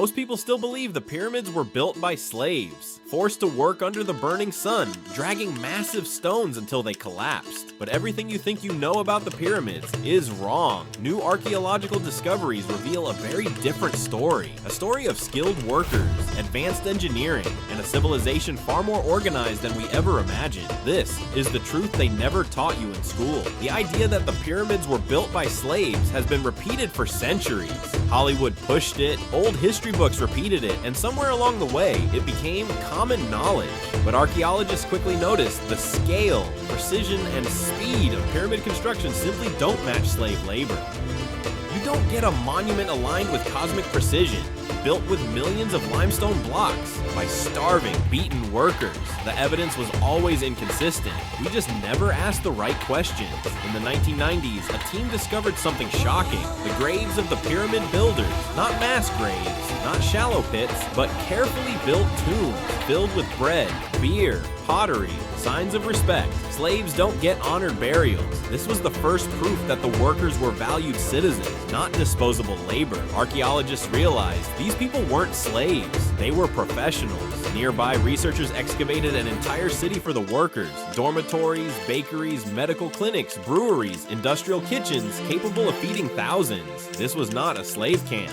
Most people still believe the pyramids were built by slaves, forced to work under the burning sun, dragging massive stones until they collapsed. But everything you think you know about the pyramids is wrong. New archaeological discoveries reveal a very different story. A story of skilled workers, advanced engineering, and a civilization far more organized than we ever imagined. This is the truth they never taught you in school. The idea that the pyramids were built by slaves has been repeated for centuries. Hollywood pushed it, old history books repeated it, and somewhere along the way, it became common knowledge. But archaeologists quickly noticed the scale, precision, and speed of pyramid construction simply don't match slave labor. You don't get a monument aligned with cosmic precision, built with millions of limestone blocks, by starving, beaten workers. The evidence was always inconsistent. We just never asked the right questions. In the 1990s, a team discovered something shocking. The graves of the pyramid builders. Not mass graves, not shallow pits, but carefully built tombs filled with bread, beer, pottery, signs of respect. Slaves don't get honored burials. This was the first proof that the workers were valued citizens, not disposable labor. Archaeologists realized these people weren't slaves, they were professionals. Nearby, researchers excavated an entire city for the workers. Dormitories, bakeries, medical clinics, breweries, industrial kitchens capable of feeding thousands. This was not a slave camp.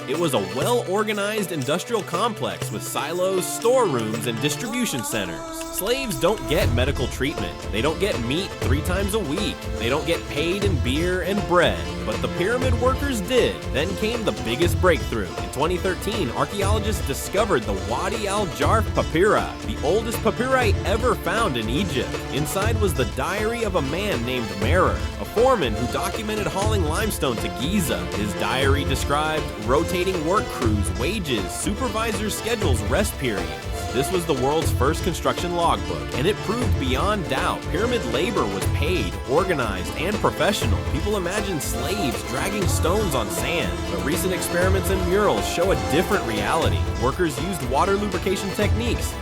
It was a well-organized industrial complex with silos, storerooms, and distribution centers. Slaves don't get medical treatment. They don't get meat 3 times a week. They don't get paid in beer and bread. But the pyramid workers did. Then came the biggest breakthrough. In 2013, archaeologists discovered the Wadi al-Jarf papyri, the oldest papyri ever found in Egypt. Inside was the diary of a man named Merer, a foreman who documented hauling limestone to Giza. His diary described rotating work crews, wages, supervisors' schedules, rest periods. This was the world's first construction logbook, and it proved beyond doubt pyramid labor was paid, organized, and professional. People imagined slaves dragging stones on sand, but recent experiments and murals show a different reality. Workers used water lubrication techniques,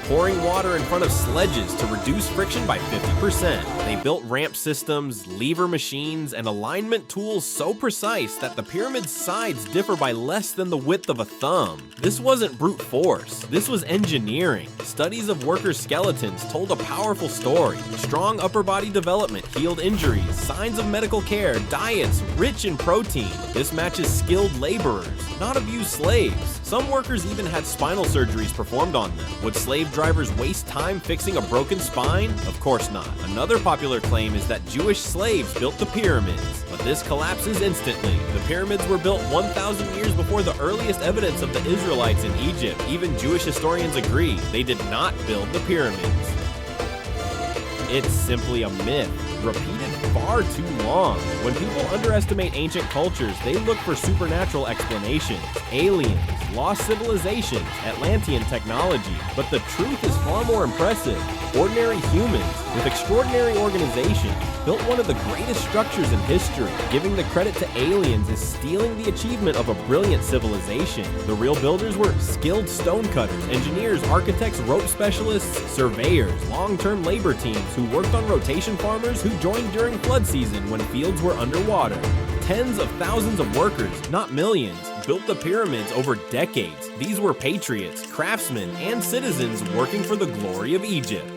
pouring water in front of sledges to reduce friction by 50%. They built ramp systems, lever machines, and alignment tools so precise that the pyramid's sides differ by less than the width of a thumb. This wasn't brute force, this was engineering. Studies of workers' skeletons told a powerful story. Strong upper body development healed injuries, signs of medical care, diets rich in protein. This matches skilled laborers, not abused slaves. Some workers even had spinal surgeries performed on them. Would slave drivers waste time fixing a broken spine? Of course not. Another popular claim is that Jewish slaves built the pyramids, but this collapses instantly. The pyramids were built 1,000 years before the earliest evidence of the Israelites in Egypt. Even Jewish historians agree they did not build the pyramids. It's simply a myth, repeated far too long. When people underestimate ancient cultures, they look for supernatural explanations, aliens, lost civilizations, Atlantean technology. But the truth is far more impressive. Ordinary humans with extraordinary organization built one of the greatest structures in history. Giving the credit to aliens is stealing the achievement of a brilliant civilization. The real builders were skilled stonecutters, engineers, architects, rope specialists, surveyors, long-term labor teams who worked on rotation farmers who joined during flood season when fields were underwater. Tens of thousands of workers, not millions, built the pyramids over decades. These were patriots, craftsmen, and citizens working for the glory of Egypt.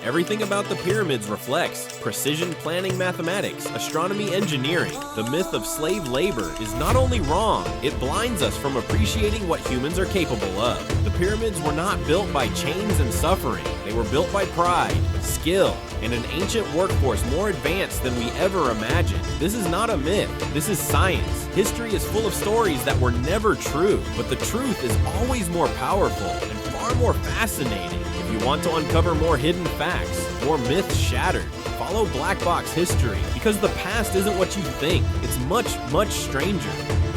Everything about the pyramids reflects precision planning mathematics, astronomy engineering. The myth of slave labor is not only wrong, it blinds us from appreciating what humans are capable of. The pyramids were not built by chains and suffering. They were built by pride, skill, and an ancient workforce more advanced than we ever imagined. This is not a myth, this is science. History is full of stories that were never true, but the truth is always more powerful and far more fascinating. If you want to uncover more hidden facts, more myths shattered, follow Black Box History, because the past isn't what you think. It's much, much stranger.